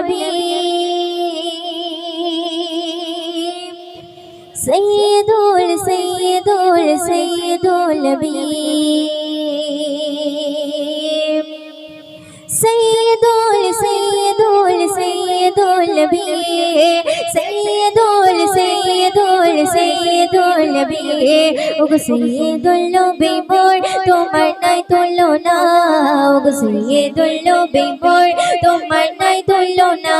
নবী সৈয়দুল সৈয়দুল সৈয়দুল নবী সৈয়দুল সৈয়দুল সৈয়দুল নবী সৈয়দুল সৈয়দুল সৈয়দুল নবী ওগো সৈয়দুল নবী মোর তোমার নাই তুলনা ওগো সৈয়দুল নবী মোর তোমার নাই তুলনা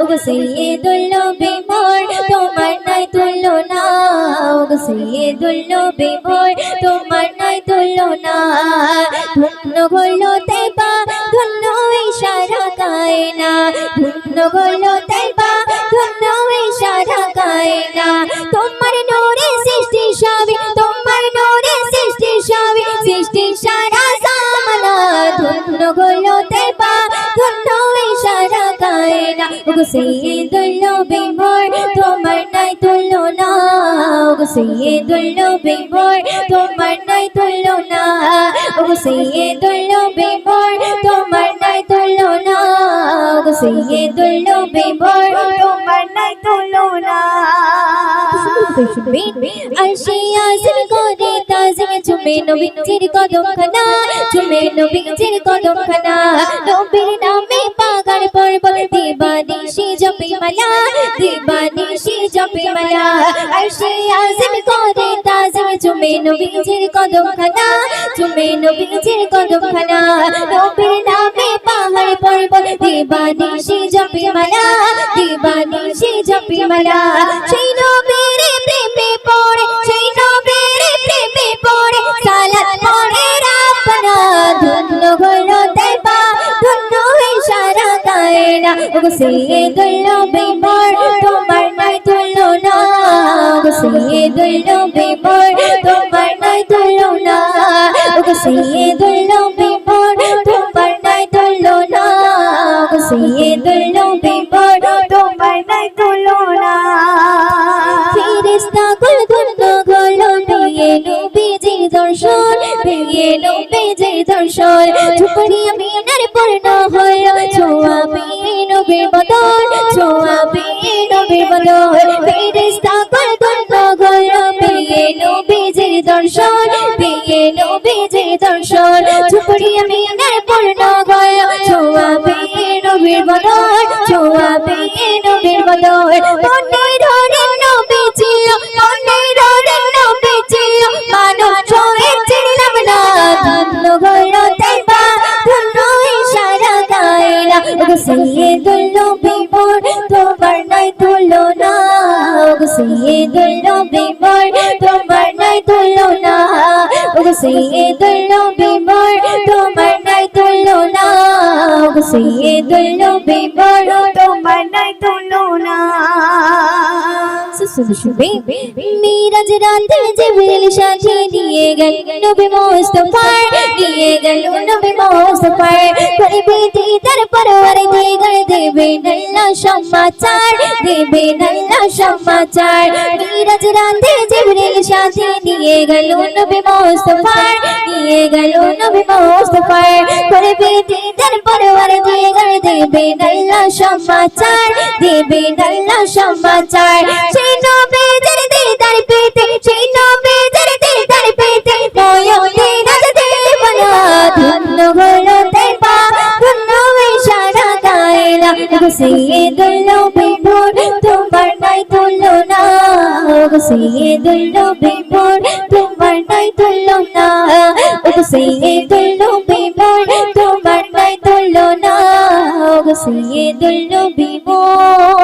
ওগো সৈয়দুল নবী মোর তোমার নাই তুলনা ওগো সৈয়দুল নবী মোর তোমার নাই তুলনা ধন্য হলো তেবা ধন্য এই সারা কায়না ধন্য হলো তেবা ধন্য এই সারা কায়না তোমার নূরে সৃষ্টি সবই তোমার নূরে সৃষ্টি সবই সৃষ্টি সারা জামানা ধন্য হলো তেবা ধন্য এই সারা কায়না ওগো সৈয়দুল নবী মোর তোমার নাই তুলনা ওগো সৈয়দুল নবী মোর তোমার নাই তুলনা ওগো সৈয়দুল নবী মোর তোমার নাই তুলনা ওগো সৈয়দুল নবী মোর তোমার নাই তুলনা আরশে আযম করে তাজিম চুমে নবীজির কদমখানা চুমে নবীজির কদমখানা নবীর নামে পাগার পর্বত দিবানিশি জপে মালা দিবানিশি জপে মালা আরশে আযম করে তাজিম চুমে নবীজির কদমখানা চুমে নবীজির কদমখানা নবীর নামে পাহাড় পর্বত দিবানিশি জপে মালা দিবানিশি জপে মালা সেই নবীর প্রেমে পড়ে সেই নবীর প্রেমে পড়ে সালাত পড়ে রাব্বানা ধন্য হলো তেবা ধন্য এই সারা কায়না ওগো সৈয়দুল নবী মোর তোমার নাই তুলনা ওগো সৈয়দুল নবী মোর তোমার নাই তুলনা ওগো সৈয়দুল নবী মোর তোমার নাই তুলনা ওগো সৈয়দুল নবী মোর তোমার নাই তুলনা ফেরেশতা কুল ধন্য হলো পেয়ে নবীজির দর্শন পেয়ে নবীজির দর্শন ঝুপড়ি আমিনার পূর্ণ হলো ছোঁয়া পেয়ে নবীর বদন ছোঁয়া পেয়ে নবীর বদন ফেরেশতা কুল ধন্য হলো পেয়ে নবীজির দর্শন পেয়ে নবীজির দর্শন ঝুপড়ি আমিনার পূর্ণ হলো ছোঁয়া পেয়ে নবীর বদন ছোঁয়া পেয়ে নবীর বদন মনে ধরে নবী ছিল মনে ধরে নবী ছিল মানব ছুঁয়ে চিনলাম না ধন্য হলো তেবা ধন্য এই সারা কায়না ওগো সৈয়দুল নবী মোর তোমার নাই তুলনা ওগো সৈয়দুল নবী মোর তোমার নাই তুলনা ওগো সৈয়দুল নবী মোর তোমার নাই তুলনা ওগো সৈয়দুল নবী মোর তোমার নাই তুলনা মিরাজ রাতে জিবরিল সাথে নিয়ে গেল নবী মুস্তাফার নিয়ে গেল নবী মুস্তাফার করবে দিদার পরওয়ার দিগার দেবেন আল্লাহ সমাচার দেবেন আল্লাহ সমাচার মিরাজ রাতে জিবরিল সাথে নিয়ে গেল নবী মুস্তাফার নিয়ে গেল নবী মুস্তাফার করবে দিদার পরওয়ার দিগার দেবেন আল্লাহ সমাচার দেবেন আল্লাহ সমাচার সেই নবীদের দিদার পেতে সেই নবীদের দিদার পেতে নয়নে রাজ দেবনা ধন্য হলো তেবা ধন্য এই সারা কায়না ওগো সৈয়দুল নবী মোর তোমার নাই তুলনা ওগো সৈয়দুল নবী মোর তোমার নাই তুলনা ওগো সৈয়দুল নবী মোর তোমার নাই তুলনা ওগো সৈয়দুল নবী মোর